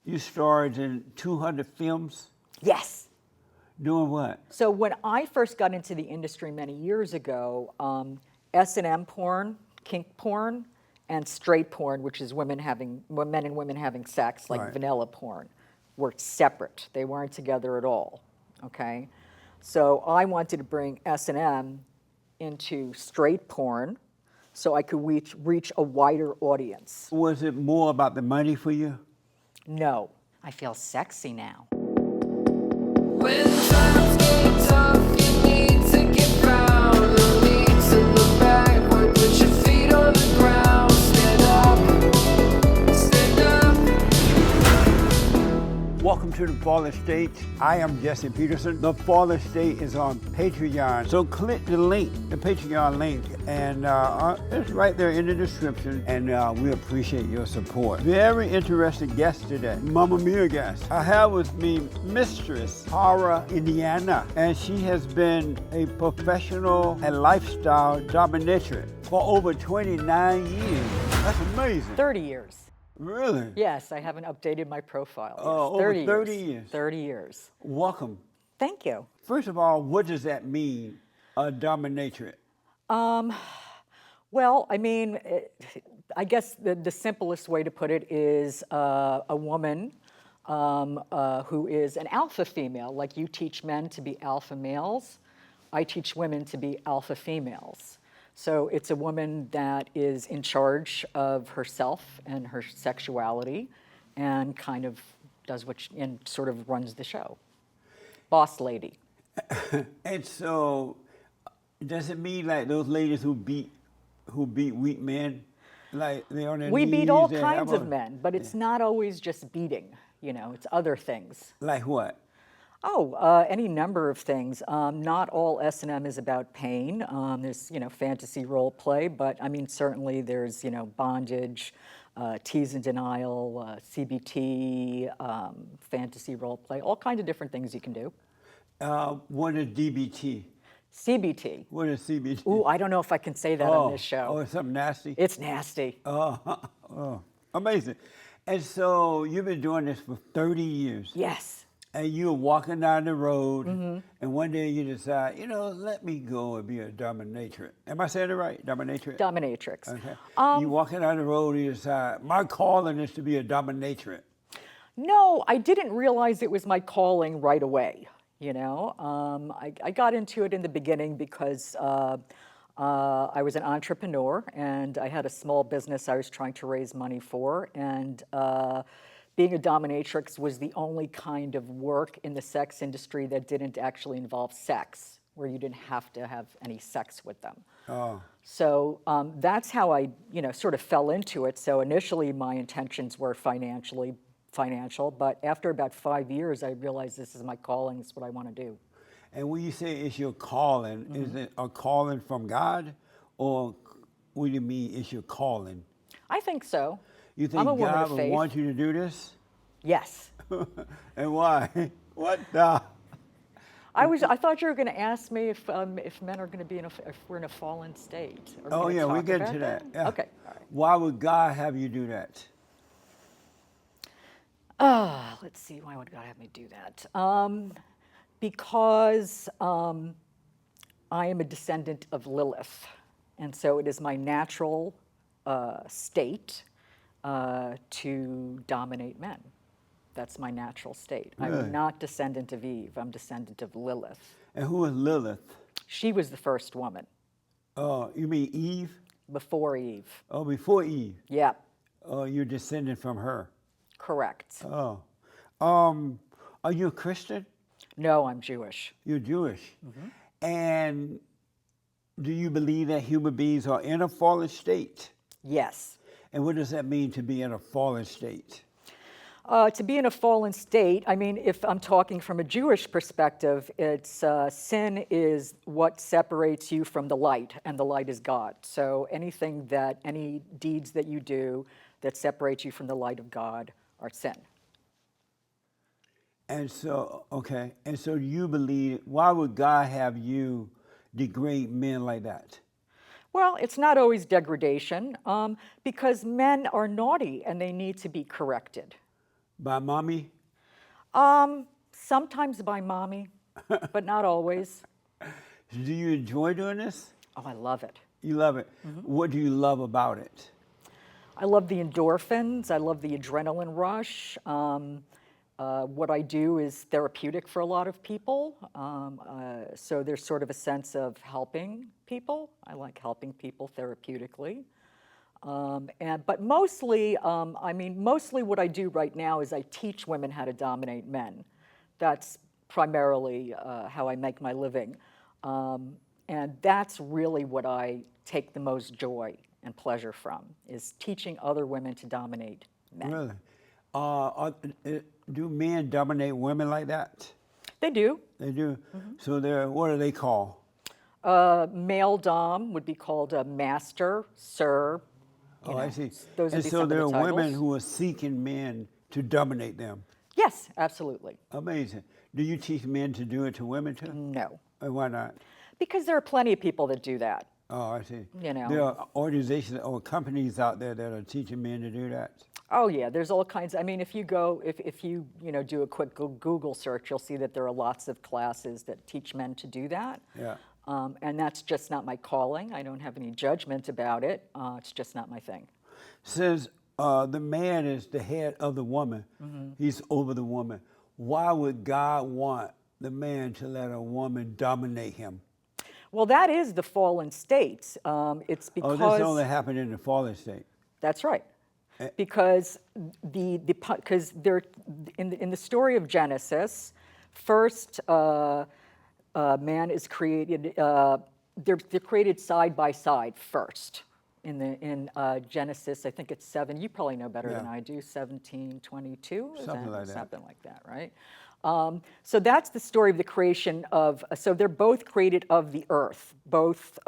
You starred in 200 films? Yes. Doing what? So when I first got into the industry many years ago, S&M porn, kink porn, and straight porn, which is men and women having sex, like Right. vanilla porn, were separate. They weren't together at all, okay? So I wanted to bring S&M into straight porn so I could reach a wider audience. Was it more about the money for you? No, I feel sexy now. When times get tough, you need to get round. No need to look backward, put your feet on the ground. Stand up, stand up. Welcome to The Fallen State. I am Jesse Peterson. The Fallen State is on Patreon. So click the link, the Patreon link, and it's right there in the description, and we appreciate your support. Very interesting guest today, Mamma Mia guest. I have with me Mistress Tara Indiana, and she has been a professional and lifestyle dominatrix for over 29 years. That's amazing. 30 years. Really? Yes, I haven't updated my profile. Yes, Oh, 30 over 30 years. years. 30 years. Welcome. Thank you. First of all, what does that mean, a dominatrix? Well, I mean, I guess the simplest way to put it is a woman who is an alpha female. Like you teach men to be alpha males, I teach women to be alpha females. So it's a woman that is in charge of herself and her sexuality and kind of does and sort of runs the show. Boss lady. And so, does it mean like those ladies who beat weak men, like they on their We knees? beat all they kinds have of men, but it's not always just beating, it's other things. Like what? Oh, any number of things. Not all S&M is about pain. There's, fantasy role play, but I mean, certainly there's, bondage, tease and denial, CBT, fantasy role play, all kinds of different things you can do. What is DBT? CBT. What is CBT? Ooh, I don't know if I can say that on this show. Oh, it's something nasty? It's nasty. Oh, amazing. And so you've been doing this for 30 years. Yes. And you're walking down the road, and one day you decide, let me go and be a dominatrix. Am I saying it right? Dominatrix? Dominatrix. Okay. You walking down the road, and you decide, my calling is to be a dominatrix. No, I didn't realize it was my calling right away. I got into it in the beginning because I was an entrepreneur and I had a small business I was trying to raise money for, and being a dominatrix was the only kind of work in the sex industry that didn't actually involve sex, where you didn't have to have any sex with them. Oh. So that's how I, sort of fell into it. So initially my intentions were financial, but after about 5 years, I realized this is my calling, this is what I want to do. And when you say it's your calling, is it a calling from God, or what do you mean it's your calling? I think so. You think I'm a woman God of would faith. want you to do this? Yes. And why? What the? I thought you were going to ask me if men are going to be if we're in a fallen state. Oh yeah, we get to that. Yeah. Okay. All right. Why would God have you do that? Let's see. Why would God have me do that? Because I am a descendant of Lilith, and so it is my natural state to dominate men. That's my natural state. Really? I'm not descendant of Eve. I'm descendant of Lilith. And who is Lilith? She was the first woman. Oh, you mean Eve? Before Eve. Oh, before Eve. Yeah, Oh, you're descended from her. correct. Oh. Are you a Christian? No, I'm Jewish. You're Jewish. And do you believe that human beings are in a fallen state? Yes. And what does that mean to be in a fallen state? To be in a fallen state, I mean, if I'm talking from a Jewish perspective, it's sin is what separates you from the light, and the light is God. So any deeds that you do that separate you from the light of God are sin. And so, okay. And so you believe, why would God have you degrade men like that? Well, it's not always degradation, because men are naughty and they need to be corrected. By mommy? Sometimes by mommy, but not always. Do you enjoy doing this? Oh, I love it. You love it. What do you love about it? I love the endorphins. I love the adrenaline rush. What I do is therapeutic for a lot of people. So there's sort of a sense of helping people. I like helping people therapeutically. But mostly, mostly what I do right now is I teach women how to dominate men. That's primarily how I make my living. And that's really what I take the most joy and pleasure from, is teaching other women to dominate men. Really? Do men dominate women like that? They do. They do. So what do they call? Male dom would be called a master, sir. you I know, see. Those would And be so some of there the are titles. women who are seeking men to dominate them. Yes, absolutely. Amazing. Do you teach men to do it to women too? No, Or why not? because there are plenty of people that do that. Oh, I see. You know. There are organizations or companies out there that are teaching men to do that. Oh yeah, there's all kinds. I mean, if you do a quick Google search, you'll see that there are lots of classes that teach men to do that. Yeah. And that's just not my calling. I don't have any judgment about it. It's just not my thing. Since the man is the head of the woman, he's over the woman, why would God want the man to let a woman dominate him? Well, that is the fallen state. It's because Oh, this only happened in the fallen state. that's right. Because because they're in the story of Genesis, first man is created. They're created side by side first. In Genesis, I think it's 7. You probably know better than Yeah. I do. 17:22. Something like that. Something like that, right? So that's the story of the creation of. So they're both created of the earth. Both.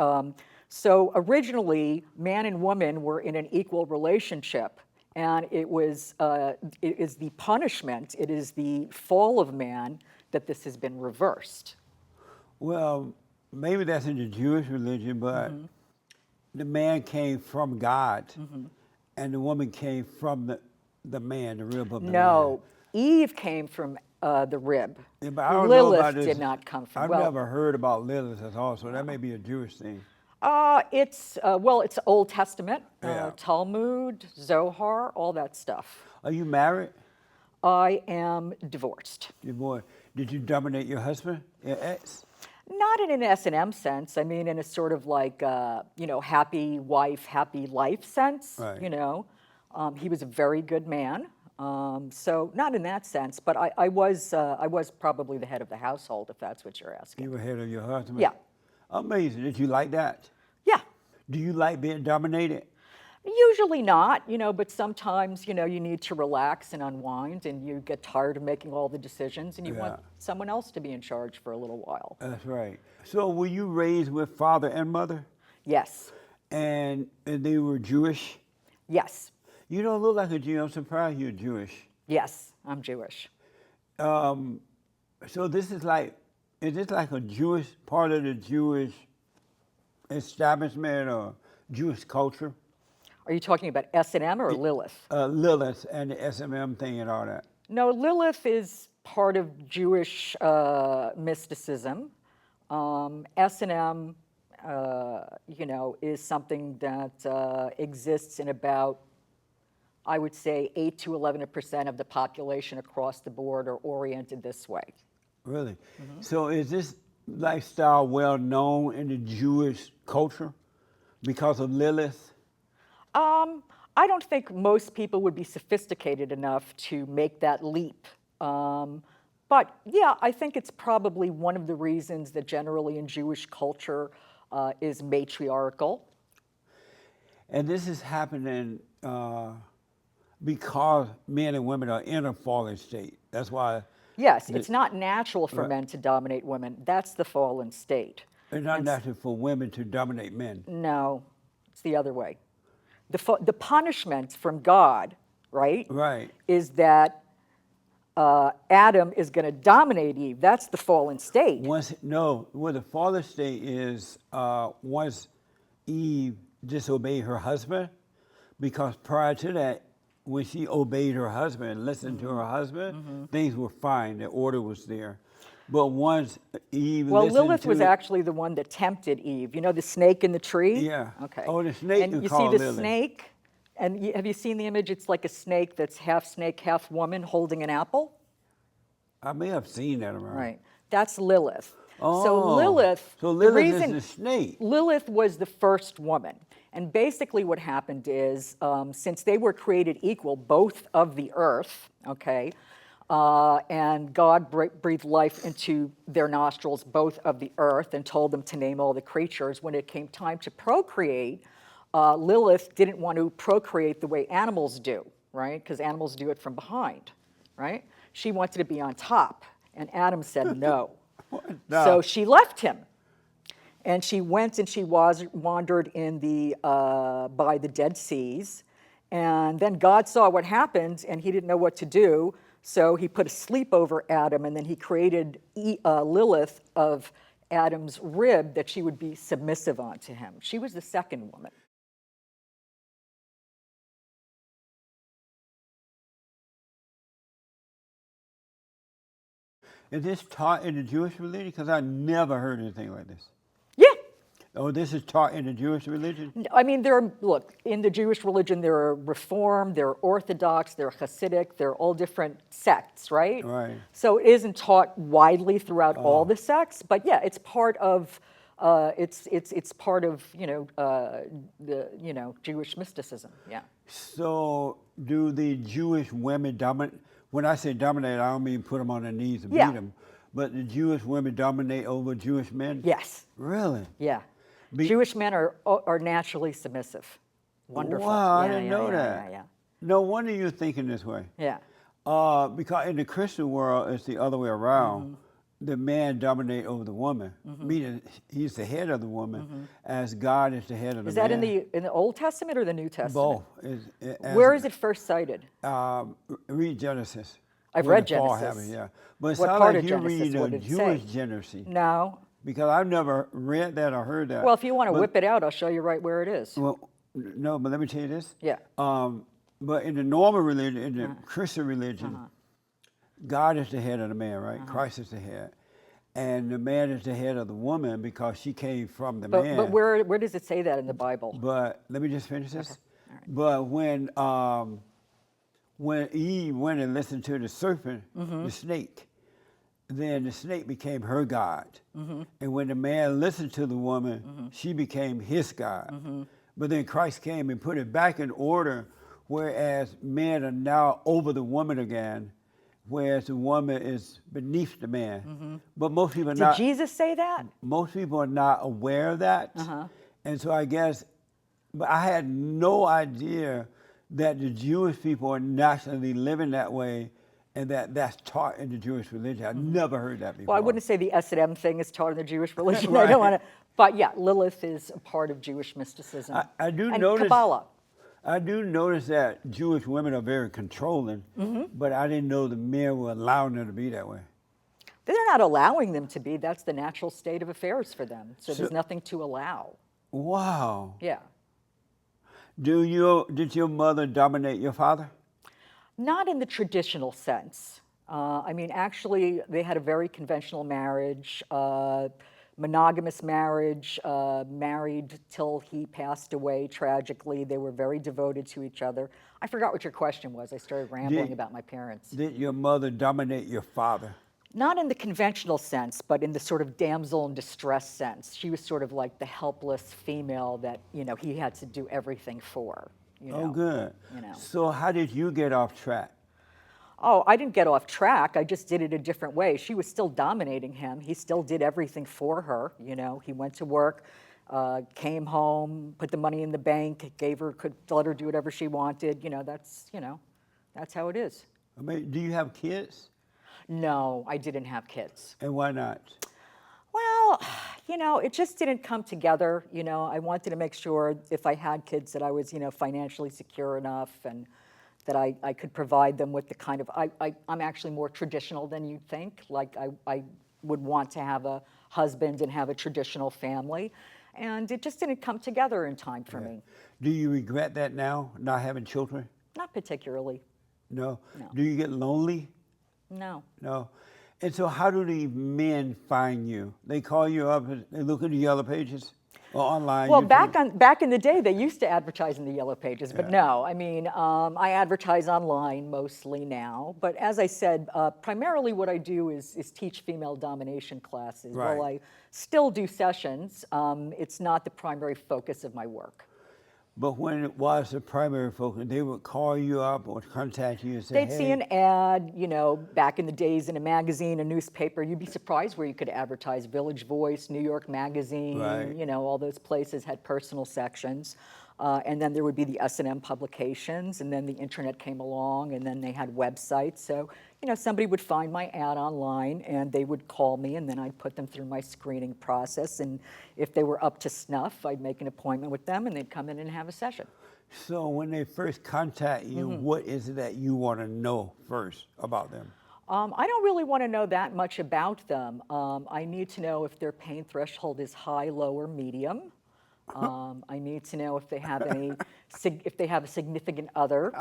So originally, man and woman were in an equal relationship, and it is the punishment. It is the fall of man that this has been reversed. Well, maybe that's in the Jewish religion, but the man came from God, and the woman came from the man, the rib of the man. No, Eve came from the rib. Yeah, but I don't know Lilith about this. did not come from. I've never heard about Lilith at all, so that may be a Jewish thing. It's Old Testament, Yeah. Talmud, Zohar, all that stuff. Are you married? I am divorced. Your boy, did you dominate your husband, your ex? Not in an S&M sense. I mean, in a sort of like, happy wife, happy life sense. Right. He was a very good man. So not in that sense, but I was probably the head of the household, if that's what you're asking. You were head of your husband? Yeah. Amazing. Did you like that? Yeah. Do you like being dominated? Usually not, but sometimes, you need to relax and unwind, and you get tired of making all the decisions, and you want Yeah. someone else to be in charge for a little while. That's right. So were you raised with father and mother? Yes. And they were Jewish? Yes. You don't look like a Jew. I'm surprised you're Jewish. Yes, I'm Jewish. So is this like a Jewish part of the Jewish establishment or Jewish culture? Are you talking about S&M or Lilith? Lilith and the SMM thing and all that. No, Lilith is part of Jewish mysticism. S&M, is something that exists in about, I would say, 8 to 11% of the population across the board are oriented this way. Really? So is this lifestyle well known in the Jewish culture because of Lilith? I don't think most people would be sophisticated enough to make that leap. But yeah, I think it's probably one of the reasons that generally in Jewish culture is matriarchal. And this is happening because men and women are in a fallen state. That's why Yes, it's not natural for men to dominate women. That's the fallen state. it's not natural for women to dominate men. No, it's the other way. The punishment from God, right? Right. Is that Adam is going to dominate Eve. That's the fallen state. What the fallen state is once Eve disobeyed her husband, because prior to that, when she obeyed her husband and listened to her husband, things were fine. The order was there. But once Eve Well, listened Lilith to was actually the one that tempted Eve. You know the snake in the tree? Yeah. Okay. Oh, the snake And you you call see the Lilith. snake? And have you seen the image? It's like a snake that's half snake, half woman holding an apple. I may have seen that around. Right. That's Lilith. Oh, So Lilith, so the Lilith is reason the snake. Lilith was the first woman. And basically what happened is, since they were created equal, both of the earth, okay, and God breathed life into their nostrils, both of the earth, and told them to name all the creatures. When it came time to procreate, Lilith didn't want to procreate the way animals do, right? Because animals do it from behind, right? She wanted to be on top, and Adam said no. No. So she left him. And she went and she wandered in the by the Dead Seas, and then God saw what happened, and He didn't know what to do. So He put a sleep over Adam, and then He created Lilith of Adam's rib that she would be submissive unto him. She was the second woman. Is this taught in the Jewish religion? Because I never heard anything like this. Yeah. Oh, this is taught in the Jewish religion? I mean, look, in the Jewish religion, there are Reform, there are Orthodox, there are Hasidic, there are all different sects, right? Right. So it isn't taught widely throughout all the sects, but yeah, it's part of, it's part of, the Jewish mysticism, yeah. So do the Jewish women dominate? When I say dominate, I don't mean put them on their knees and Yeah. beat them. But the Jewish women dominate over Jewish men? Yes, Really? yeah. Jewish men are naturally submissive. Wonderful. Wow, I Yeah, didn't yeah, know yeah, that. Yeah, No wonder you're thinking this way. yeah. Because in the Christian world, it's the other way around. Mm-hmm. The man dominate over the woman, meaning he's the head of the woman, as God is the head of the Is man. that in the Old Testament or the New Testament? Both. Where is it first cited? Read Genesis. I've where read the fall Genesis. happened, yeah. But it What sounds part like of you're Genesis? reading What a did it say? Jewish Genesis. No. Because I've never read that or heard that. Well, if you want to But- whip it out, I'll show you right where it is. Well, no, but let me tell you this. Yeah. But in the normal religion, in the Christian religion, God is the head of the man, right? Christ is the head. And the man is the head of the woman because she came from the man. But where does it say that in the Bible? But let me just finish this. But when Eve went and listened to the serpent, the snake, then the snake became her God. And when the man listened to the woman, she became his God. But then Christ came and put it back in order, whereas men are now over the woman again, whereas the woman is beneath the man. But most people are Did not. Jesus say that? Most people are not aware of that. And so I guess, but I had no idea that the Jewish people are naturally living that way and that that's taught in the Jewish religion. I never heard that before. Well, I wouldn't say the S&M thing is taught in the Jewish religion. I Right. don't want to. But yeah, Lilith is a part of Jewish mysticism. I do and notice. Kabbalah. I do notice that Jewish women are very controlling, but I didn't know the men were allowing them to be that way. They're not allowing them to be. That's the natural state of affairs for them. So there's nothing to allow. Wow. Yeah. Did your mother dominate your father? Not in the traditional sense. I mean, actually, they had a very conventional marriage, monogamous marriage, married till he passed away tragically. They were very devoted to each other. I forgot what your question was. I started rambling about my parents. Did your mother dominate your father? Not in the conventional sense, but in the sort of damsel in distress sense. She was sort of like the helpless female that, he had to do everything for. Oh, good. you know. So how did you get off track? Oh, I didn't get off track. I just did it a different way. She was still dominating him. He still did everything for her. He went to work, came home, put the money in the bank, could let her do whatever she wanted. That's how it is. I mean, do you have kids? No, I didn't have kids. And why not? Well, it just didn't come together. I wanted to make sure if I had kids that I was, financially secure enough and that I could provide them with the kind of, I'm actually more traditional than you'd think. Like I would want to have a husband and have a traditional family. And it just didn't come together in time for me. Do you regret that now, not having children? Not particularly. No? No. Do you get lonely? No. No. And so how do the men find you? They call you up, and they look at the yellow pages or online? Well, YouTube? back in the day, they used to advertise in the yellow pages, but no. I mean, I advertise online mostly now. But as I said, primarily what I do is teach female domination classes. Right. While I still do sessions, it's not the primary focus of my work. But when it was the primary focus, they would call you up or contact you and say, They'd hey. see an ad, you know, back in the days in a magazine, a newspaper. You'd be surprised where you could advertise. Village Voice, New York Magazine, Right. you know, all those places had personal sections. And then there would be the S&M publications, and then the internet came along, and then they had websites. So, you know, somebody would find my ad online, and they would call me, and then I'd put them through my screening process. And if they were up to snuff, I'd make an appointment with them, and they'd come in and have a session. So when they first contact you, Mm-hmm. what is it that you want to know first about them? I don't really want to know that much about them. I need to know if their pain threshold is high, low, or medium. I need to know if they have if they have a significant other,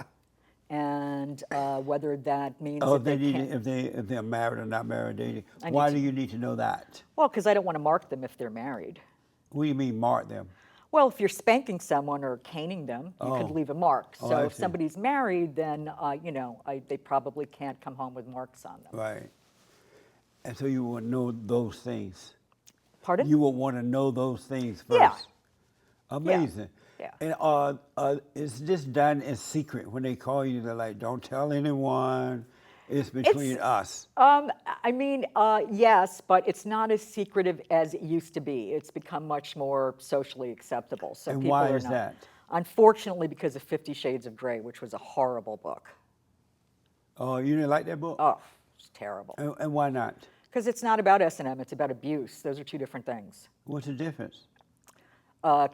and whether that means Oh, that they they need can't. if they're married or not married, dating. I Why need do you need to know that? Well, because I don't want to mark them if they're married. What do you mean mark them? Well, if you're spanking someone or caning them, you could Oh. leave a mark. Oh, So I if see. somebody's married, then you know they probably can't come home with marks on them. Right. And so you will know those things. Pardon? You will want to know those things first. Yeah. Amazing. Yeah. And is this done in secret when they call you? They're like, don't tell anyone. It's between us. I mean, yes, but it's not as secretive as it used to be. It's become much more socially acceptable. So And people why are is not, that? Unfortunately, because of 50 Shades of Grey, which was a horrible book. Oh, you didn't like that book? Oh, it's terrible. And why not? Because it's not about S&M, it's about abuse. Those are two different things. What's the difference?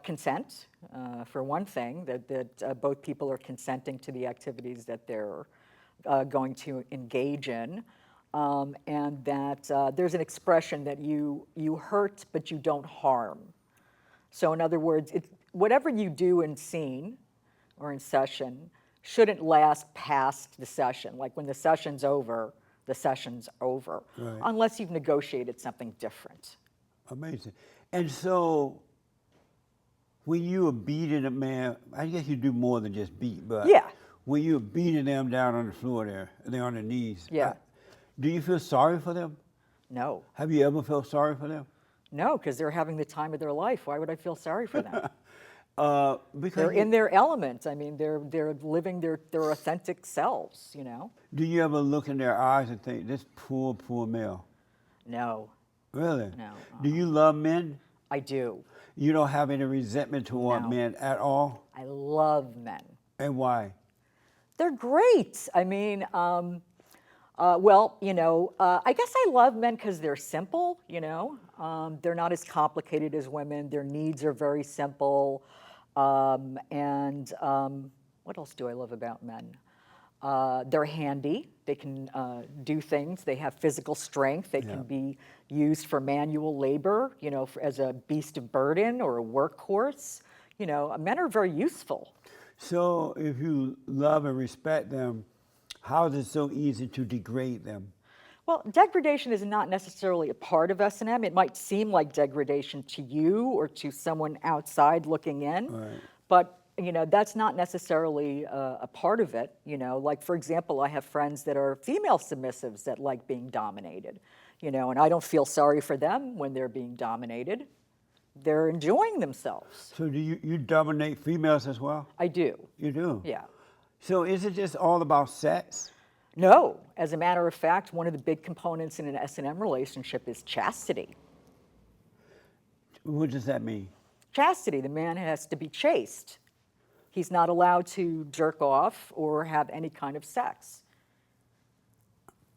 Consent, for one thing, that both people are consenting to the activities that they're going to engage in, and that there's an expression that you hurt but you don't harm. So in other words, whatever you do in scene or in session shouldn't last past the session. Like when the session's over, Right. unless you've negotiated something different. Amazing. And so, when you are beating a man, I guess you do more than just beat, but Yeah. when you're beating them down on the floor there, they're on their knees. Yeah. Do you feel sorry for them? No. Have you ever felt sorry for them? No, because they're having the time of their life. Why would I feel sorry for them? Because They're in their element. I mean, they're living their authentic selves, you know? do you ever look in their eyes and think, this poor, poor male? No, Really? No, Do you love men? I do. You don't have any resentment toward No. men at all? I love men. And why? They're great. I mean, well, you know, I guess I love men because they're simple, you know? They're not as complicated as women. Their needs are very simple. And what else do I love about men? They're handy. They can do things. They have physical strength. They can be used for manual labor, you know, as a beast of burden or a workhorse. You know, men are very useful. So if you love and respect them, how is it so easy to degrade them? Well, degradation is not necessarily a part of S&M. It might seem like degradation to you or to someone outside looking in, Right. but you know that's not necessarily a part of it. You know, like for example, I have friends that are female submissives that like being dominated. You know, and I don't feel sorry for them when they're being dominated. They're enjoying themselves. So do you dominate females as well? I do. You do? Yeah. So is it just all about sex? No, as a matter of fact, one of the big components in an S&M relationship is chastity. What does that mean? Chastity, the man has to be chaste. He's not allowed to jerk off or have any kind of sex.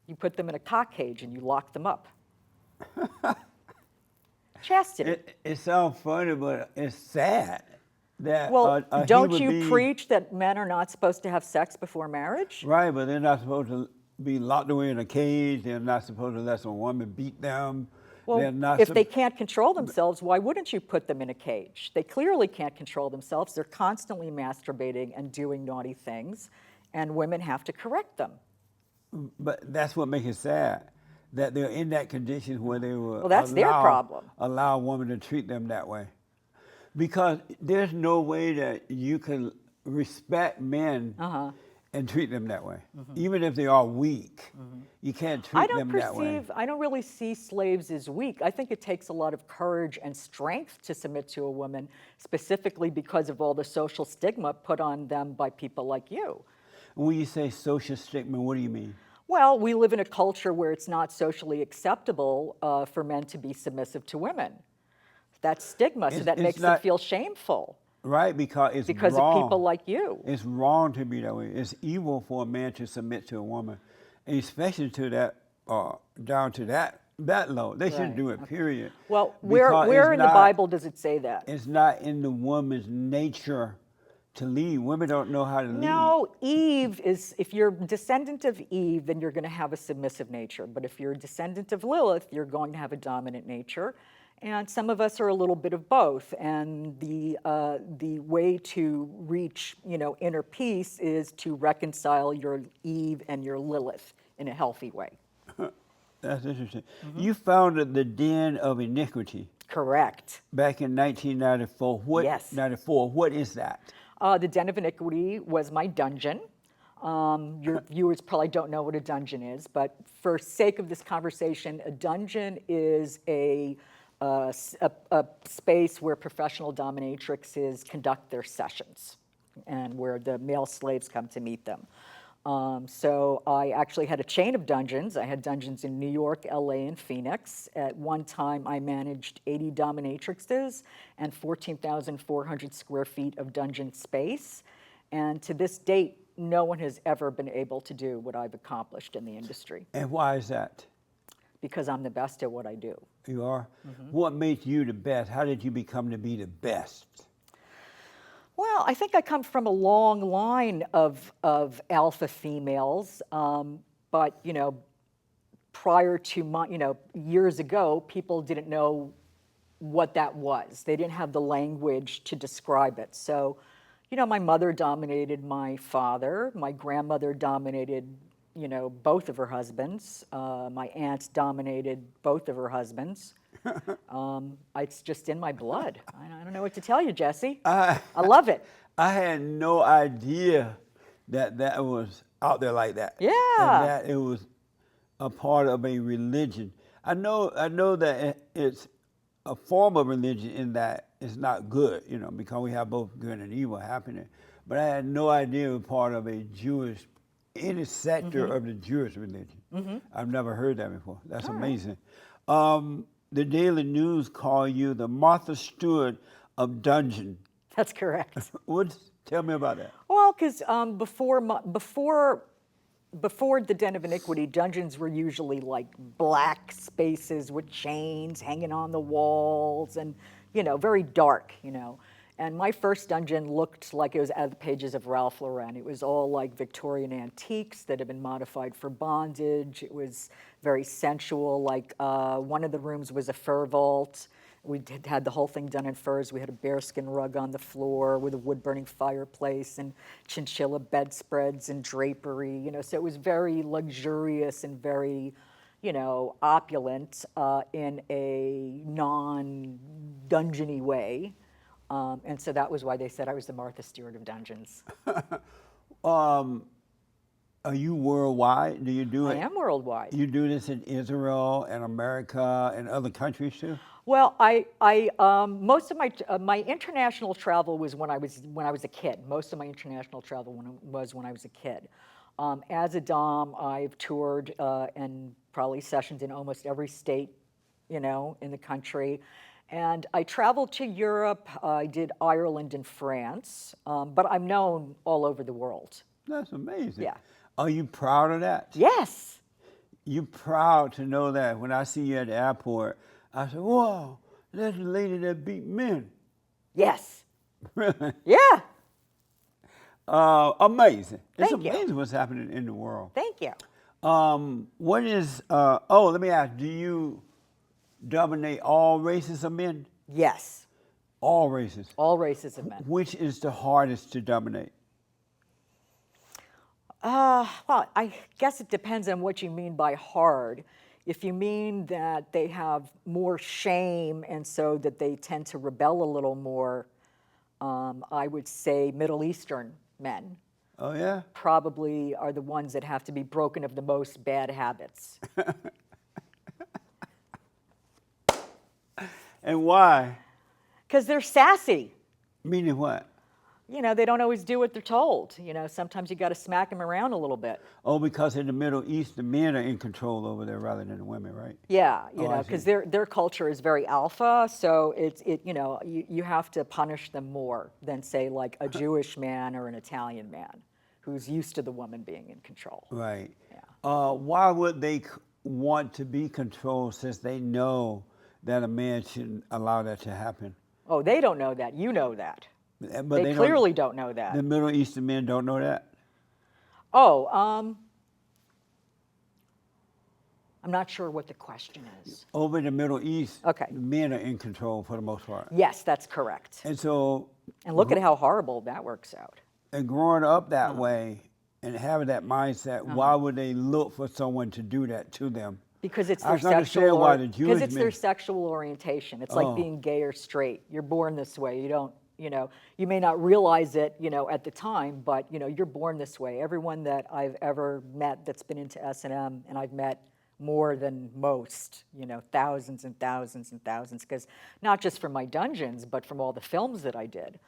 You put them in a cock cage and you lock them up. Chastity. It sounds funny, but it's sad that Well, a don't human you being- preach that men are not supposed to have sex before marriage? Right, but they're not supposed to be locked away in a cage. They're not supposed to let some woman beat them. Well, they're not if sup- they can't control themselves, why wouldn't you put them in a cage? They clearly can't control themselves. They're constantly masturbating and doing naughty things. and women have to correct them. But that's what makes it sad, that they're in that condition where they will Well, that's their problem. allow a woman to treat them that way. Because there's no way that you can respect men and treat them that way. Even if they are weak, you can't treat them that way. I don't really see slaves as weak. I think it takes a lot of courage and strength to submit to a woman, specifically because of all the social stigma put on them by people like you. When you say social stigma, what do you mean? Well, we live in a culture where it's not socially acceptable for men to be submissive to women. That's stigma, so that makes them feel shameful. Right, because it's because wrong. of people like you. It's wrong to be that way. It's evil for a man to submit to a woman, and especially to that, down to that low. They shouldn't do it, period. Well, where in the Bible does it say that? It's not in the woman's nature to lead. Women don't know how to lead. No, Eve is, if you're a descendant of Eve, then you're going to have a submissive nature. But if you're a descendant of Lilith, you're going to have a dominant nature. And some of us are a little bit of both. And the way to reach, inner peace is to reconcile your Eve and your Lilith in a healthy way. That's interesting. You founded the Den of Iniquity. Correct. Back in 1994. Yes. 94. What is that? The Den of Iniquity was my dungeon. Your viewers probably don't know what a dungeon is, but for sake of this conversation, a dungeon is a space where professional dominatrixes conduct their sessions and where the male slaves come to meet them. So I actually had a chain of dungeons. I had dungeons in New York, LA, and Phoenix. At one time, I managed 80 dominatrixes and 14,400 square feet of dungeon space. And to this date, no one has ever been able to do what I've accomplished in the industry. And why is that? Because I'm the best at what I do. You are? What made you the best? How did you become to be the best? Well, I think I come from a long line of alpha females, but prior to years ago, people didn't know what that was. They didn't have the language to describe it. So, my mother dominated my father. My grandmother dominated, both of her husbands. My aunt dominated both of her husbands. It's just in my blood. I don't know what to tell you, Jesse. I love it. I had no idea that was out there like that. Yeah. And that it was a part of a religion. I know that it's a form of religion in that it's not good, because we have both good and evil happening. But I had no idea it was part of a Jewish, any sector of the Jewish religion. I've never heard that before. That's amazing. The Daily News call you the Martha Stewart of Dungeons. That's correct. Tell me about that. Well, because before the Den of Iniquity, dungeons were usually like black spaces with chains hanging on the walls and, very dark, And my first dungeon looked like it was out of the pages of Ralph Lauren. It was all like Victorian antiques that had been modified for bondage. It was very sensual. Like one of the rooms was a fur vault. We had the whole thing done in furs. We had a bearskin rug on the floor with a wood-burning fireplace and chinchilla bedspreads and drapery. So it was very luxurious and very, opulent in a non-dungeony way. And so that was why they said I was the Martha Stewart of Dungeons. Are you worldwide? Do you do it? I am worldwide. You do this in Israel and America and other countries too? Well, most of my international travel was when I was a kid. Most of my international travel was when I was a kid. As a dom, I've toured and probably sessions in almost every state, in the country. And I traveled to Europe. I did Ireland and France, but I'm known all over the world. That's amazing. Yeah. Are you proud of that? Yes. You're proud to know that. When I see you at the airport, I say, "Whoa, that's the lady that beat men." Yes. Really? Yeah. Amazing. It's Thank you. amazing what's happening in the world. Thank you. What is, let me ask, do you dominate all races of men? Yes. All races. All races of men. Which is the hardest to dominate? Well, I guess it depends on what you mean by hard. If you mean that they have more shame and so that they tend to rebel a little more, I would say Middle Eastern men Oh, yeah? probably are the ones that have to be broken of the most bad habits. And why? Because they're sassy. Meaning what? You know, they don't always do what they're told. You know, sometimes you got to smack them around a little bit. Oh, because in the Middle East, the men are in control over there rather than the women, right? Yeah, you Oh, I know, because see. their culture is very alpha, so you know, you have to punish them more than say like a Jewish man or an Italian man who's used to the woman being in control. Right. Yeah. Why would they want to be controlled since they know that a man shouldn't allow that to happen? Oh, they don't know that. You know that. But They don't- clearly don't know that. The Middle Eastern men don't know that? Oh, I'm not sure what the question is. Over in the Middle East, Okay. the men are in control for the most part. Yes, that's correct. And so, And look at how horrible that works out. and growing up that Uh-huh. way and having that mindset, why would they look for someone to do that to them? Because it's I their can understand sexual why the Jewish because it's their men- sexual orientation. It's Oh. like being gay or straight. You're born this way. You don't, you know, you may not realize it, you know, at the time, but you know, you're born this way. Everyone that I've ever met that's been into S&M, and I've met more than most, you know, thousands and thousands and thousands, because not just from my dungeons, but from all the films that I did.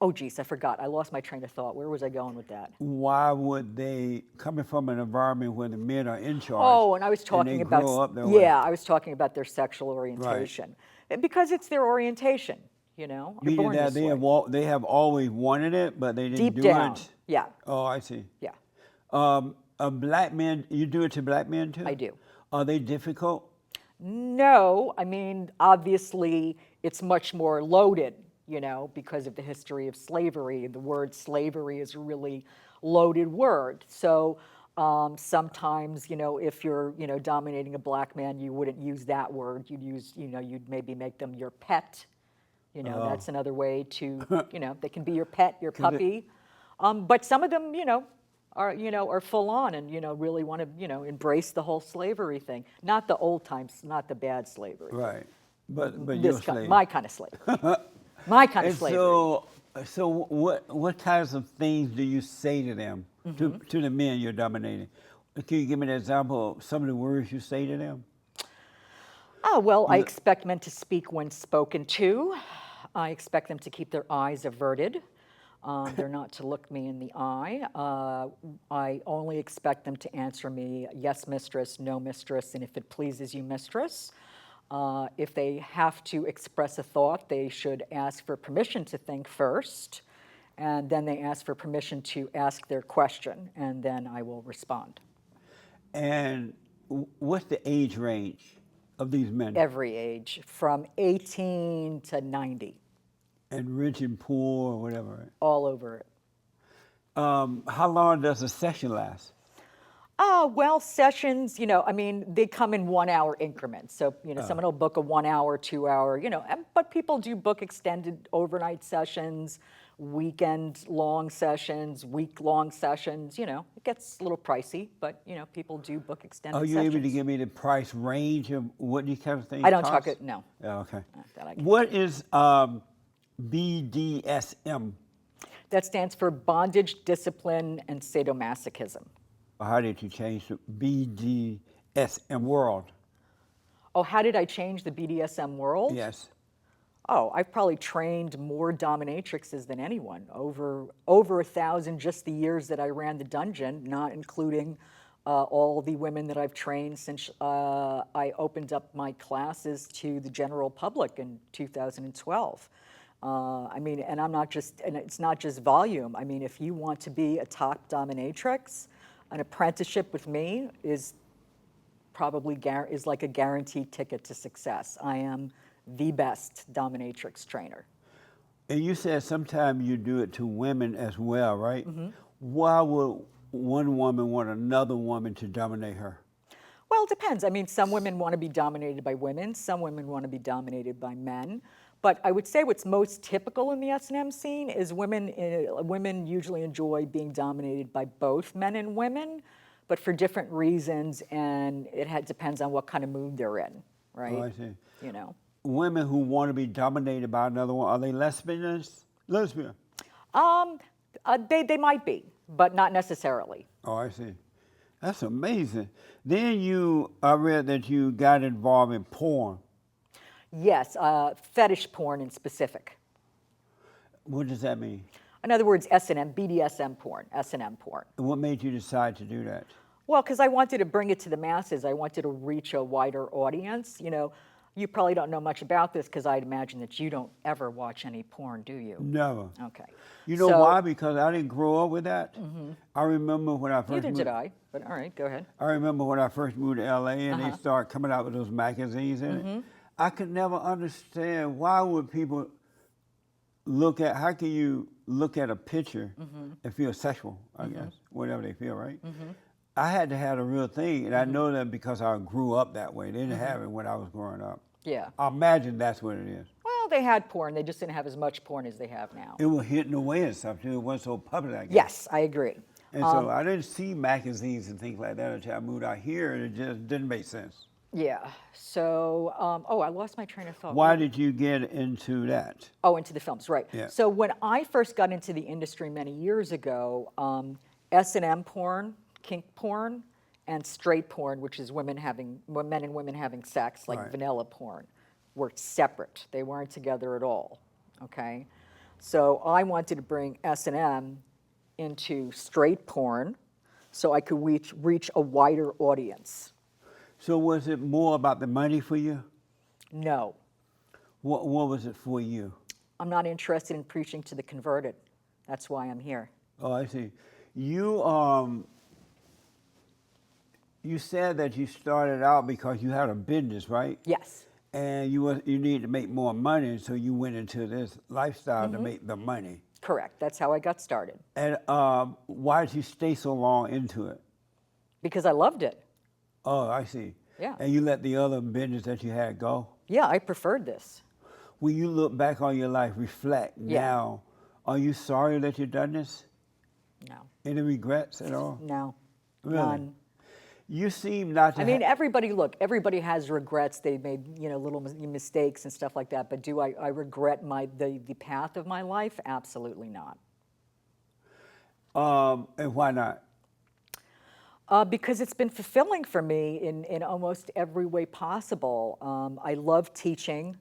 Oh, geez, I forgot. I lost my train of thought. Where was I going with that? Why would they, coming from an environment where the men are in charge? Oh, and I was talking they about grow up that way? yeah, I was talking about their sexual orientation. Because it's their orientation, you know. You're Meaning born that this way. they have always wanted it, but they didn't Deep do down. it. Yeah, Oh, I see. yeah, A black man, you do it to black men too? I do. Are they difficult? No, I mean, obviously, it's much more loaded, you know, because of the history of slavery. The word slavery is a really loaded word. So sometimes, you know, if you're, you know, dominating a black man, you wouldn't use that word. You'd use, you know, you'd maybe make them your pet. You know, that's another way to, you know, they can be your pet, your puppy. But some of them, you know, are full on and, you know, really want to, you know, embrace the whole slavery thing. Not the old times, not the bad slavery. Right. But you're a This slave. my kind of slavery. My kind of And slavery. so what kinds of things do you say to them, Mm-hmm. to the men you're dominating? Can you give me an example of some of the words you say to them? Oh, well, I expect men to speak when spoken to. I expect them to keep their eyes averted. They're not to look me in the eye. I only expect them to answer me, yes, mistress, no, mistress, and if it pleases you, mistress. If they have to express a thought, they should ask for permission to think first, and then they ask for permission to ask their question, and then I will respond. And what's the age range of these men? Every age, from 18 to 90, And rich and poor or whatever. Right? all over it. How long does a session last? Well, sessions, you know, I mean, they come in 1 hour increments. So, you know, someone will book a 1 hour, 2 hour, you know, but people do book extended overnight sessions, weekend long sessions, week long sessions, you know, it gets a little pricey, but, you know, people do book extended Are you sessions. able to give me the price range of what these kind of things I don't cost? talk it, no. Yeah, okay. That I can't. What is BDSM? That stands for bondage, discipline, and sadomasochism. How did you change to BDSM world? Oh, how did I change the BDSM world? Yes. Oh, I've probably trained more dominatrixes than anyone. Over 1,000 just the years that I ran the dungeon, not including all the women that I've trained since I opened up my classes to the general public in 2012. I mean, and it's not just volume. I mean, if you want to be a top dominatrix, an apprenticeship with me is probably is like a guaranteed ticket to success. I am the best dominatrix trainer. And you said sometimes you do it to women as well, right? Mm-hmm. Why would one woman want another woman to dominate her? Well, it depends. I mean, some women want to be dominated by women. Some women want to be dominated by men. But I would say what's most typical in the S&M scene is women usually enjoy being dominated by both men and women, but for different reasons, and it depends on what kind of mood they're in, right? Oh, I see. You know. Women who want to be dominated by another one, are they lesbians? Lesbian. They might be, but not necessarily. Oh, I see. That's amazing. Then I read that you got involved in porn. Yes, fetish porn in specific. What does that mean? In other words, S&M, BDSM porn, S&M porn. And what made you decide to do that? Well, because I wanted to bring it to the masses. I wanted to reach a wider audience. You know, you probably don't know much about this because I'd imagine that you don't ever watch any porn, do you? Never. Okay. You know why? Because I didn't grow up with that. I remember when I first Neither moved. did I, but all right, go ahead. I remember when I first moved to LA and they started coming out with those magazines in it. I could never understand why would people how can you look at a picture and feel sexual, I guess, whatever they feel, right? I had to have a real thing, and I know that because I grew up that way. They didn't have it when I was growing up. Yeah. I imagine that's what it is. Well, they had porn. They just didn't have as much porn as they have now. It was hitting away and stuff too. It wasn't so public, I guess. Yes, I agree. And so I didn't see magazines and things like that until I moved out here, and it just didn't make sense. Yeah. So, I lost my train of thought. Why did you get into that? Oh, into the films, right. Yeah. So when I first got into the industry many years ago, S&M porn, kink porn, and straight porn, which is men and women having sex, like Right. vanilla porn, were separate. They weren't together at all, okay? So I wanted to bring S&M into straight porn so I could reach a wider audience. So was it more about the money for you? No, What was it for you? I'm not interested in preaching to the converted. That's why I'm here. Oh, I see. You said that you started out because you had a business, right? Yes. And you needed to make more money, so you went into this lifestyle to make the money. Correct. That's how I got started. And why did you stay so long into it? Because I loved it. Oh, I see. Yeah. And you let the other business that you had go? Yeah, I preferred this. When you look back on your life, reflect now, are you sorry that you've done this? No. Any regrets at all? No. Really? None. You seem not to I mean, everybody has regrets. They made, little mistakes and stuff like that. But do I regret the path of my life? Absolutely not. And why not? Because it's been fulfilling for me in almost every way possible. I love teaching.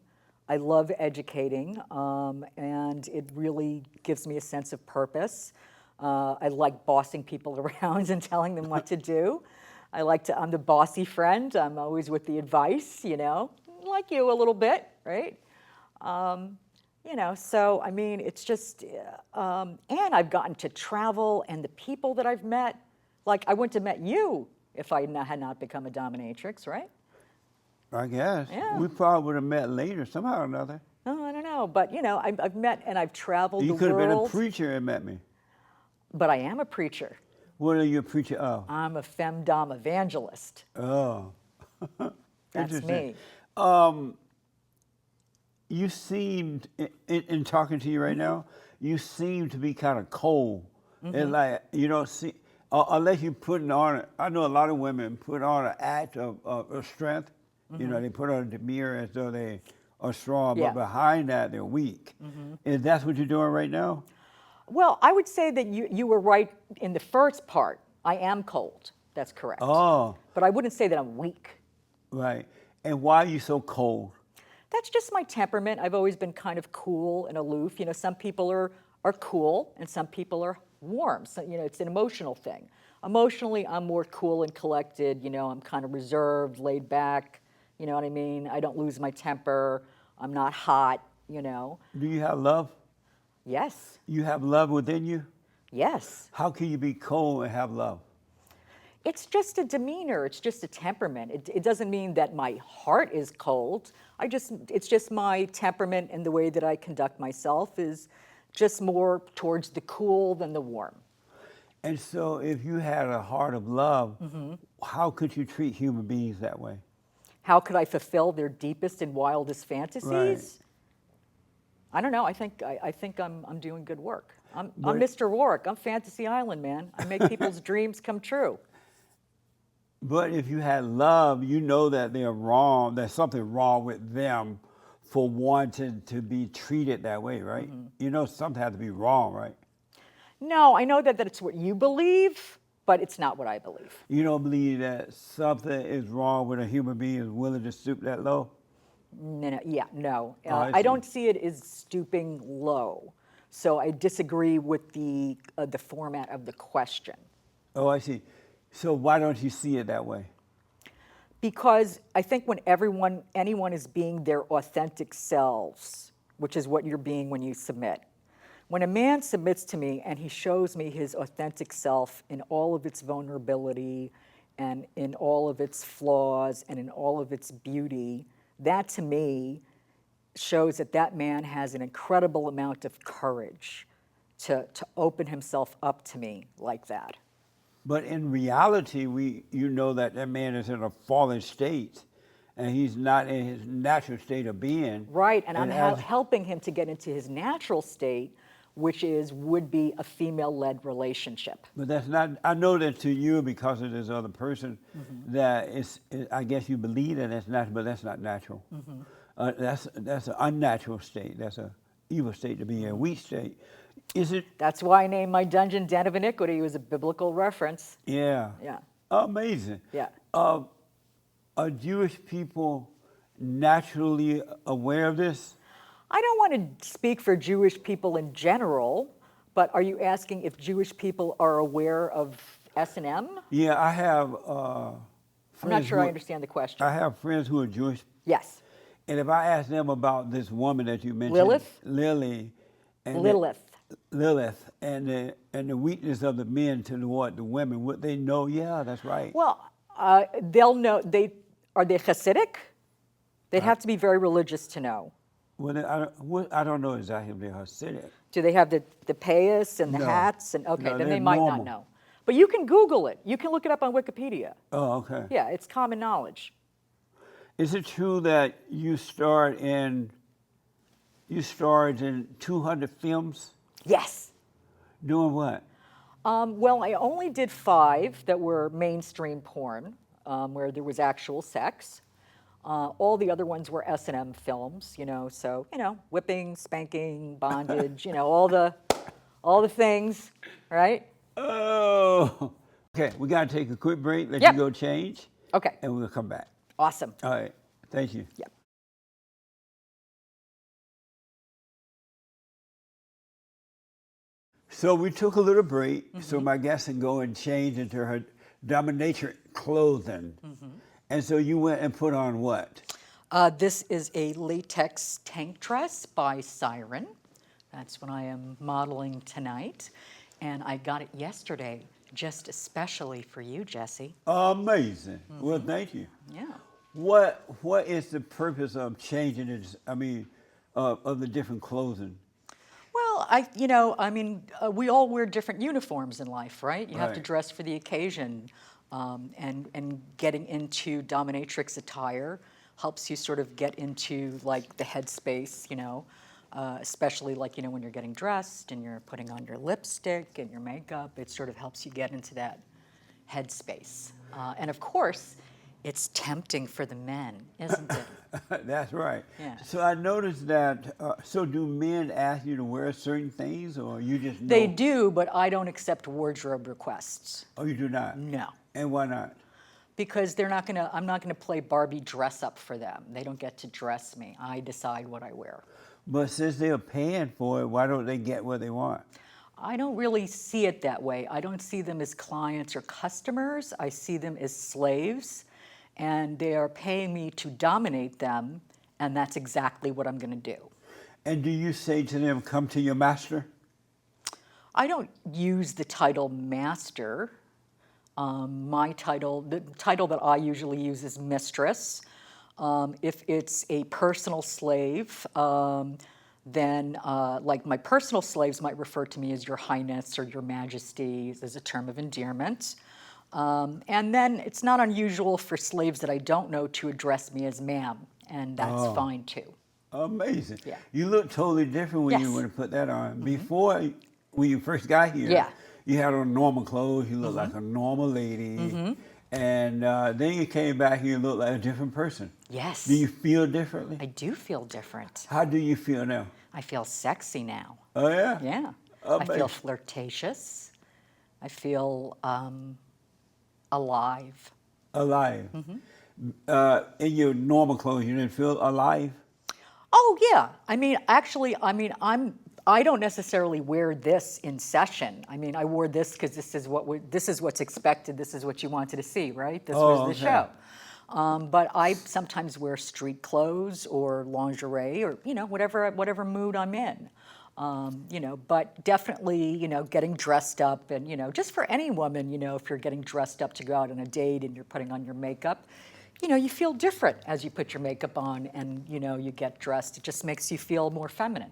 I love educating. And it really gives me a sense of purpose. I like bossing people around and telling them what to do. I'm the bossy friend. I'm always with the advice, like you a little bit, right? So I mean, it's just, and I've gotten to travel, and the people that I've met, like I wouldn't have met you if I had not become a dominatrix, right? I guess. Yeah. We probably would have met later, somehow or another. Oh, I don't know, but I've met and I've traveled the You could have been a world. preacher and met me. But I am a preacher. What are you a preacher of? I'm a femdom evangelist. Oh. That's Interesting. me. You seemed, in talking to you right now, you seem to be kind of cold. And like, you don't see, unless you're putting on, I know a lot of women put on an act of strength. They put on a demure as though they are strong, Yeah. but behind that, they're weak. And that's what you're doing right now? Well, I would say that you were right in the first part. I am cold. That's correct. Oh, But I wouldn't say that I'm weak. right. And why are you so cold? That's just my temperament. I've always been kind of cool and aloof. Some people are cool and some people are warm. So, it's an emotional thing. Emotionally, I'm more cool and collected. I'm kind of reserved, laid back. You know what I mean? I don't lose my temper. I'm not hot, Do you have love? Yes. You have love within you? Yes. How can you be cold and have love? It's just a demeanor. It's just a temperament. It doesn't mean that my heart is cold. It's just my temperament, and the way that I conduct myself is just more towards the cool than the warm. And so if you had a heart of love, how could you treat human beings that way? How could I fulfill their deepest and wildest fantasies? I don't know. I think I'm doing good work. I'm Mr. Rourke. I'm Fantasy Island, man. I make people's dreams come true. But if you had love, you know that they're wrong. There's something wrong with them for wanting to be treated that way, right? Mm-hmm. You know something has to be wrong, right? No, I know that it's what you believe, but it's not what I believe. You don't believe that something is wrong with a human being is willing to stoop that low? No. Oh, I I see. don't see it as stooping low. So I disagree with the format of the question. Oh, I see. So why don't you see it that way? Because I think when anyone is being their authentic selves, which is what you're being when you submit. When a man submits to me and he shows me his authentic self in all of its vulnerability and in all of its flaws and in all of its beauty, that to me shows that that man has an incredible amount of courage to open himself up to me like that. But in reality, you know that man is in a fallen state, and he's not in his natural state of being. Right, and I'm as- helping him to get into his natural state, which would be a female-led relationship. But that's not. I know that to you, because of this other person, that it's. I guess you believe that that's natural, but that's not natural. That's an unnatural state. That's a evil state to be in. A weak state. Is it? That's why I named my dungeon Den of Iniquity. It was a biblical reference. Yeah. Yeah. Amazing. Yeah. Are Jewish people naturally aware of this? I don't want to speak for Jewish people in general, but are you asking if Jewish people are aware of S&M? Yeah, I have. I'm not sure I understand the question. I have friends who are Jewish, Yes. and if I ask them about this woman that you mentioned, Lilith, and Lilith, and the weakness of the men toward the women, would they know? Yeah, that's right. Well, they'll know. Are they Hasidic? They'd have to be very religious to know. Well, I don't know exactly if they're Hasidic. Do they have the payas and the No. hats? And okay, No, then they're they might normal. not know. But you can Google it. You can look it up on Wikipedia. Oh, okay. Yeah, it's common knowledge. Is it true that you starred in 200 films? Yes. Doing what? Well, I only did 5 that were mainstream porn, where there was actual sex. All the other ones were S&M films, so, whipping, spanking, bondage, all the things, right? Oh. Okay, we got to take a quick break, let Yep. you go change, Okay, and we'll come back. awesome. All right, thank you. Yep. So we took a little break so my guest can go and change into her dominatrix clothing. And so you went and put on what? This is a latex tank dress by Siren. That's what I am modeling tonight. And I got it yesterday, just especially for you, Jesse. Amazing. Well, thank you. Yeah. What is the purpose of changing it? I mean, of the different clothing? Well, we all wear different uniforms in life, right? You have to Right. dress for the occasion. And getting into dominatrix attire helps you sort of get into like the headspace, especially like, when you're getting dressed and you're putting on your lipstick and your makeup, it sort of helps you get into that headspace. And of course, it's tempting for the men, isn't it? That's right. Yeah. So I noticed that, so do men ask you to wear certain things, or you just know? They do, but I don't accept wardrobe requests. Oh, you do not? No. And why not? Because I'm not gonna play Barbie dress up for them. They don't get to dress me. I decide what I wear. But since they're paying for it, why don't they get what they want? I don't really see it that way. I don't see them as clients or customers. I see them as slaves, and they are paying me to dominate them, and that's exactly what I'm gonna do. And do you say to them, come to your master? I don't use the title master. The title that I usually use is mistress. If it's a personal slave, then like my personal slaves might refer to me as your highness or your majesty as a term of endearment. And then it's not unusual for slaves that I don't know to address me as ma'am, and that's fine too. Amazing. Yeah. You look totally different when you Yes. want to put that on. Before, when you first got here, Yeah. you had on normal clothes. You looked like a normal lady. And then you came back here, you looked like a different person. Yes. Do you feel differently? I do feel different. How do you feel now? I feel sexy now. Oh, yeah? Yeah. I Amazing. feel flirtatious. I feel alive. Alive. In your normal clothes, you didn't feel alive? Oh yeah. I mean, actually, I don't necessarily wear this in session. I mean, I wore this because this is what's expected. This is what you wanted to see, right? This was the okay. show. But I sometimes wear street clothes or lingerie or whatever mood I'm in. But definitely, getting dressed up and, just for any woman, if you're getting dressed up to go out on a date and you're putting on your makeup, you feel different as you put your makeup on and, you get dressed. It just makes you feel more feminine.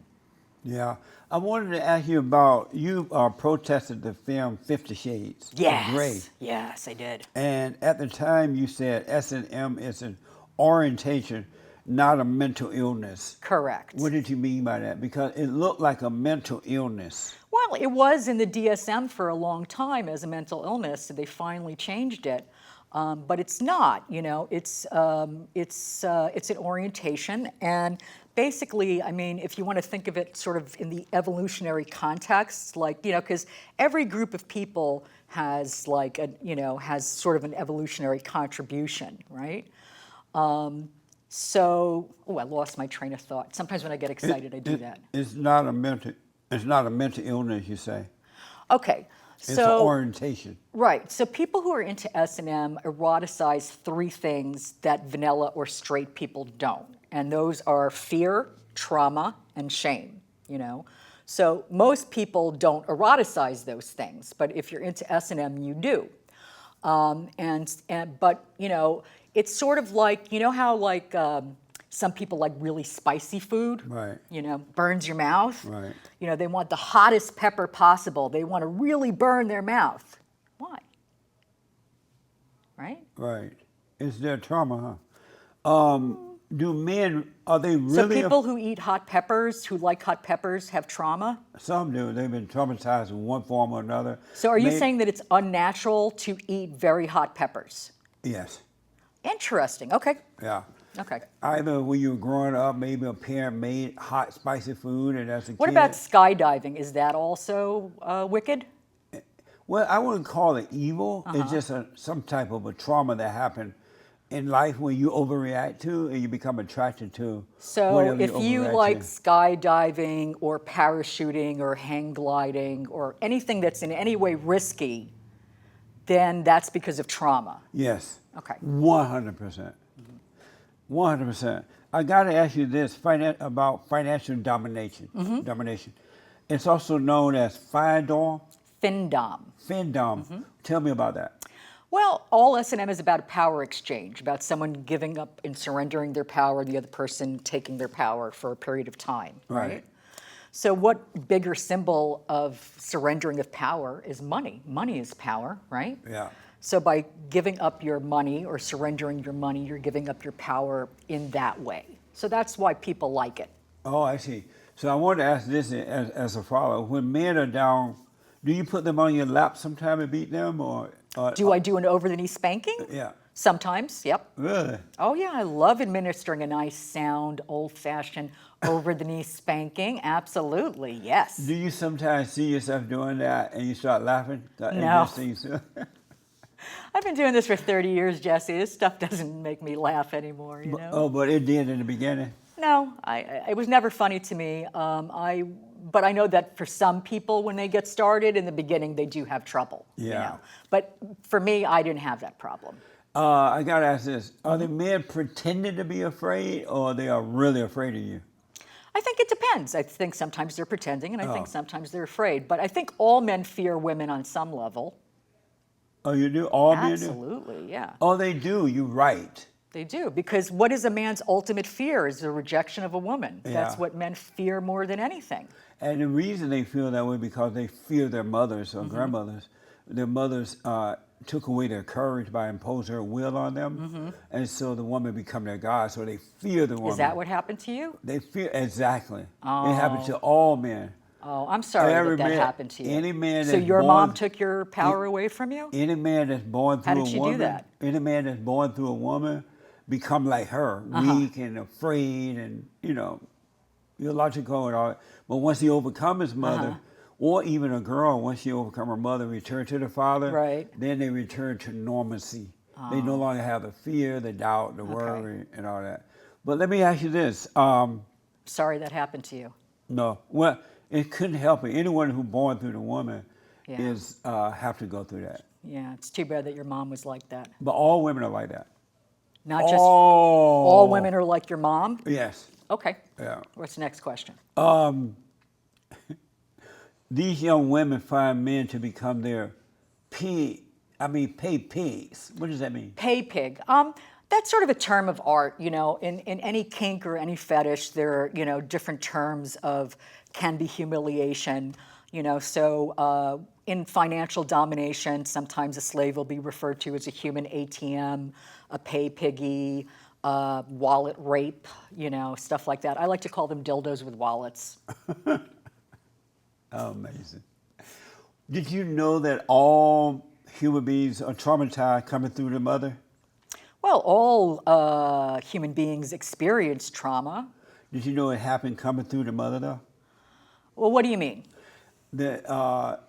Yeah. I wanted to ask you about, you protested the film 50 Shades of Grey. Yes, I did. And at the time you said S&M is an orientation, not a mental illness. Correct. What did you mean by that? Because it looked like a mental illness. Well, it was in the DSM for a long time as a mental illness, so they finally changed it. But it's not, it's an orientation. And basically, I mean, if you want to think of it sort of in the evolutionary context, like, because every group of people has has sort of an evolutionary contribution, right? I lost my train of thought. Sometimes when I get excited, I do that. It's not a mental illness, you say. Okay. It's an orientation. Right. So people who are into S&M eroticize three things that vanilla or straight people don't. And those are fear, trauma, and shame, So most people don't eroticize those things, but if you're into S&M, you do. But it's sort of like, how some people like really spicy food, Right. Burns your mouth. Right. They want the hottest pepper possible. They want to really burn their mouth. Why? Right? Right. It's their trauma, huh? Do men, are they really? So people who eat hot peppers, who like hot peppers, have trauma? Some do. They've been traumatized in one form or another. So are you saying that it's unnatural to eat very hot peppers? Yes. Interesting. Okay. Yeah. Okay. Either when you were growing up, maybe a parent made hot, spicy food, and as a kid. What about skydiving? Is that also wicked? Well, I wouldn't call it evil. It's just some type of a trauma that happened in life when you overreact to and you become attracted to. So if you overreact like to. skydiving or parachuting or hang gliding or anything that's in any way risky, then that's because of trauma. Yes. Okay. 100%. 100%. I got to ask you this about financial domination. Domination. It's also known as FINDOM. FINDOM. FINDOM. Tell me about that. Well, all S&M is about a power exchange, about someone giving up and surrendering their power, the other person taking their power for a period of time, right? So what bigger symbol of surrendering of power is money? Money is power, right? Yeah. So by giving up your money or surrendering your money, you're giving up your power in that way. So that's why people like it. Oh, I see. So I wanted to ask this as a follow-up. When men are down, do you put them on your lap sometime and beat them, or Do I do an over-the-knee spanking? Yeah. Sometimes, yep. Really? Oh yeah, I love administering a nice, sound, old-fashioned over-the-knee spanking. Absolutely, yes. Do you sometimes see yourself doing that and you start laughing? No. I've been doing this for 30 years, Jesse. This stuff doesn't make me laugh anymore, you know? Oh, but it did in the beginning? No, it was never funny to me. But I know that for some people, when they get started, in the beginning, they do have trouble. Yeah. But for me, I didn't have that problem. I got to ask this. Are the men pretending to be afraid, or they are really afraid of you? I think it depends. I think sometimes they're pretending, and I think sometimes they're afraid. But I think all men fear women on some level. Oh, you do? All men do? Absolutely, yeah. Oh, they do. You're right. They do, because what is a man's ultimate fear is the rejection of a woman. Yeah. That's what men fear more than anything. And the reason they feel that way because they fear their mothers or grandmothers. Their mothers took away their courage by imposing her will on them, and so the woman become their god. So they fear the woman. Is that what happened to you? They fear exactly. It happened to all men. Oh, I'm sorry Every that man- happened to you. any man so that's your born- mom took your power away from you? Any man that's born through How did a she do woman, that? any man that's born through a woman, become like her, weak and afraid, and illogical and all. But once he overcome his mother, or even a girl, once she overcome her mother, return to the father, Right. then they return to normalcy. They no longer have the fear, the doubt, the worry, and all that. But let me ask you this. Sorry that happened to you. No, well, it couldn't help it. Anyone who's born through the woman Yeah. is have to go through that. Yeah, it's too bad that your mom was like that. But all women are like that. Not just all All women are like your mom? Yes. Okay. Yeah. What's the next question? These young women find men to become their paid pigs. What does that mean? Pay pig. That's sort of a term of art, in any kink or any fetish, there are, different terms of can be humiliation, so in financial domination, sometimes a slave will be referred to as a human ATM, a pay piggy, wallet rape, stuff like that. I like to call them dildos with wallets. Amazing. Did you know that all human beings are traumatized coming through the mother? Well, all human beings experience trauma. Did you know it happened coming through the mother though? Well, what do you mean? The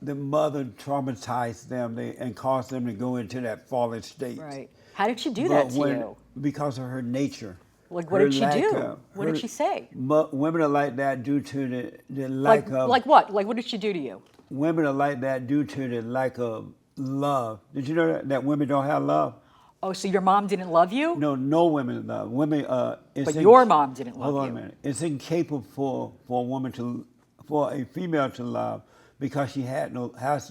mother traumatized them and caused them to go into that fallen state. Right. How did she do that But to you? Because of her nature. Like, what Her did she lack do? of- What did she say? Women are like that due to the lack of... Like what? Like, what did she do to you? Women are like that due to the lack of love. Did you know that women don't have love? Oh, so your mom didn't love you? No women love. Women, But your mom didn't love hold on you. a minute. It's incapable for a female to love because she has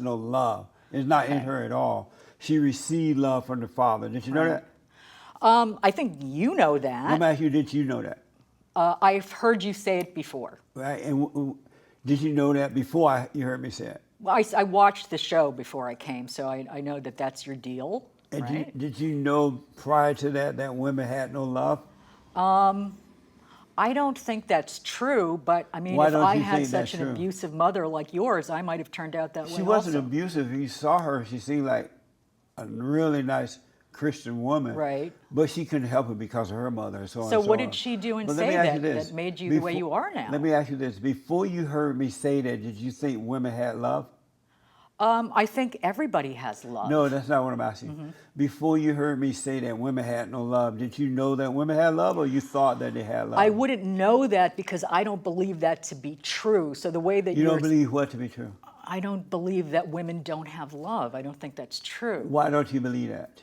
no love. It's not in her at all. She received love from the father. Did you know that? I think you know Let that. me ask you, did you know that? I've heard you say it before. Right? And did you know that before you heard me say it? Well, I watched the show before I came, so I know that that's your deal. And Right? did you know prior to that women had no love? I don't think that's true, but I mean, Why if don't I you had think such that's an true? abusive mother like yours, I might have turned out that way. She wasn't also. abusive. You saw her. She seemed like a really nice Christian woman. Right. But she couldn't help it because of her mother. And so on So and so what on. did she do and But let say me ask that- you this. that made you the way you are now? Let me ask you this. Before you heard me say that, did you think women had love? I think everybody has love. No, that's not what I'm asking. Mm-hmm. Before you heard me say that women had no love, did you know that women had love or you thought that they had love? I wouldn't know that because I don't believe that to be true. So the way that You you're, don't believe what to be true? I don't believe that women don't have love. I don't think that's true Why don't you believe that?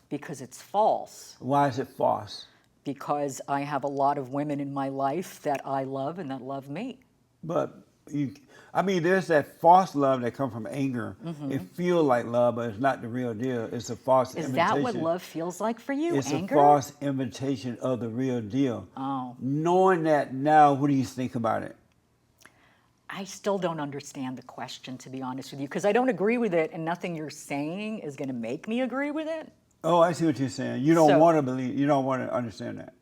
because it's false. Why is it false? Because I have a lot of women in my life that I love and that love me. But there's that false love that comes from anger. Mm-hmm. It feels like love, but it's not the real deal. It's a false Is imitation. that what love feels like for you? It's Anger? a false imitation of the real deal. Oh. Knowing that now, what do you think about it? I still don't understand the question, to be honest with you, because I don't agree with it, and nothing you're saying is going to make me agree with it. Oh, I see what you're saying. You don't So- want to believe. You don't want to understand that.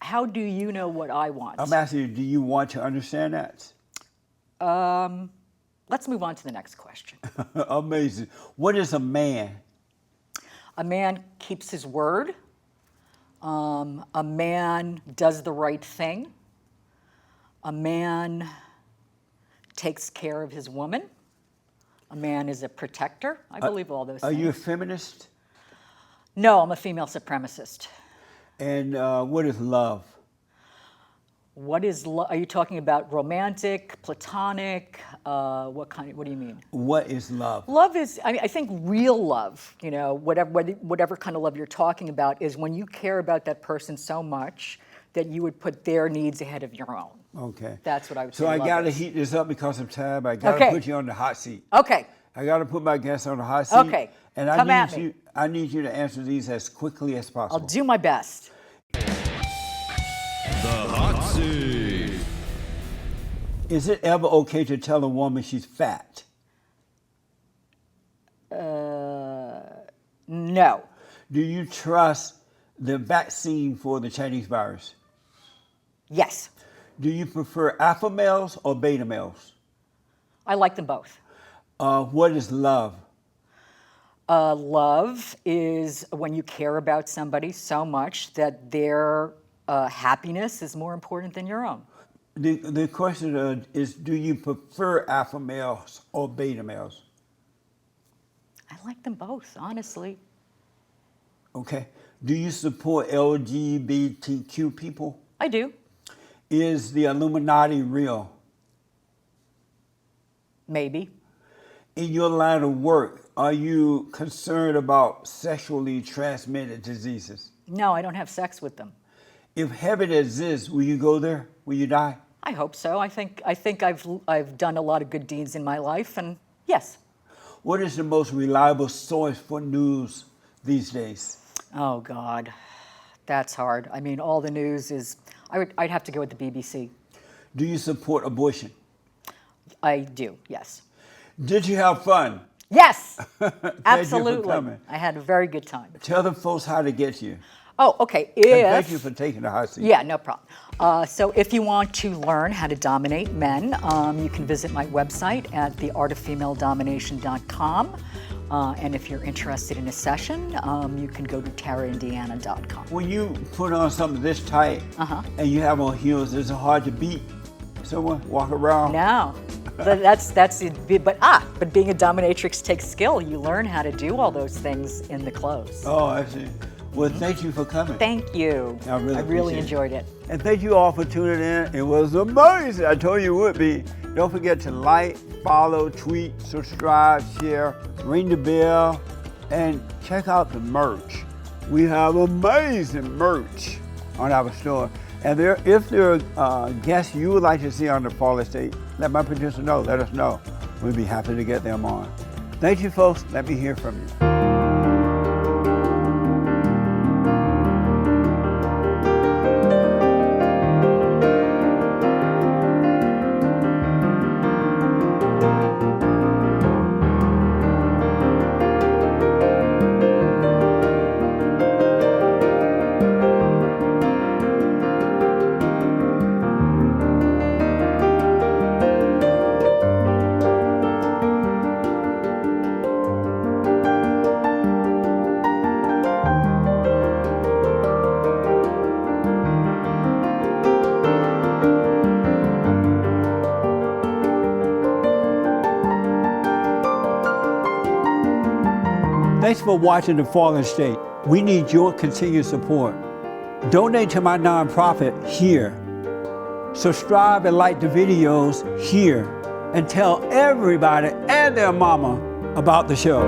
How do you know what I want? I'm asking you, do you want to understand that? Let's move on to the next question. Amazing. What is a man? A man keeps his word. A man does the right thing. A man takes care of his woman. A man is a protector. I believe all those Are things. you a feminist? No, I'm a female supremacist. And what is love? What is are you talking about romantic, platonic? What do you mean? What is love? Love is, I think real love, whatever kind of love you're talking about, is when you care about that person so much that you would put their needs ahead of your own. Okay. That's what I would say. So I love got to is. heat this up because of time. I got to Okay. put you on the hot seat. Okay. I got to put my guests on the hot seat. Okay. And Come at me. I need you to answer these as quickly as I'll possible. do my best. The hot seat. Is it ever okay to tell a woman she's fat? No. Do you trust the vaccine for the Chinese virus? Yes. Do you prefer alpha males or beta males? I like them both. What is love? Love is when you care about somebody so much that their happiness is more important than your own. The question is, do you prefer alpha males or beta males? I like them both, honestly. Okay. Do you support LGBTQ people? I do. Is the Illuminati real? Maybe. In your line of work, are you concerned about sexually transmitted diseases? No, I don't have sex with them. If heaven exists, will you go there? Will you die? I hope so. I think I've done a lot of good deeds in my life, and yes. What is the most reliable source for news these days? Oh God, that's hard. I mean, all the news is. I'd have to go with the BBC. Do you support abortion? I do. Yes. Did you have fun? Yes. Thank you for Absolutely. coming. I had a very good time. Tell the folks how to get you. Oh, okay. And thank you for taking the hot seat. Yeah, no problem. So if you want to learn how to dominate men, you can visit my website at theartoffemaledomination.com. And if you're interested in a session, you can go to taraindiana.com. When you put on something this tight and you have on heels, is it hard to beat someone, walk around? No, that's it. But being a dominatrix takes skill. You learn how to do all those things in the clothes. Oh, I see. Well, thank you for coming. Thank you. I really appreciate it. enjoyed it. And thank you all for tuning in. It was amazing. I told you it would be. Don't forget to like, follow, tweet, subscribe, share, ring the bell, and check out the merch. We have amazing merch on our store. And if there are guests you would like to see on the TheFallenState, let my producer know. Let us know. We'd be happy to get them on. Thank you, folks. Let me hear from you. Thanks for watching The TheFallenState. We need your continued support. Donate to my nonprofit here. Subscribe and like the videos here. And tell everybody and their mama about the show.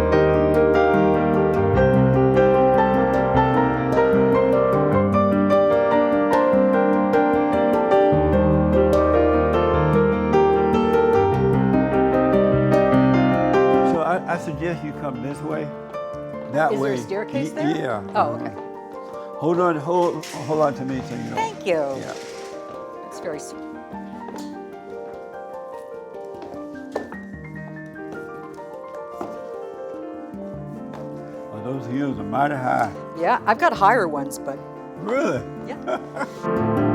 So I suggest you come this way. That Is way. there a staircase there? Yeah. Oh, okay. Hold on to me so you know. Thank you. Yeah. That's very sweet. Well, those heels are mighty high. Yeah, I've got higher ones, but Really? yeah.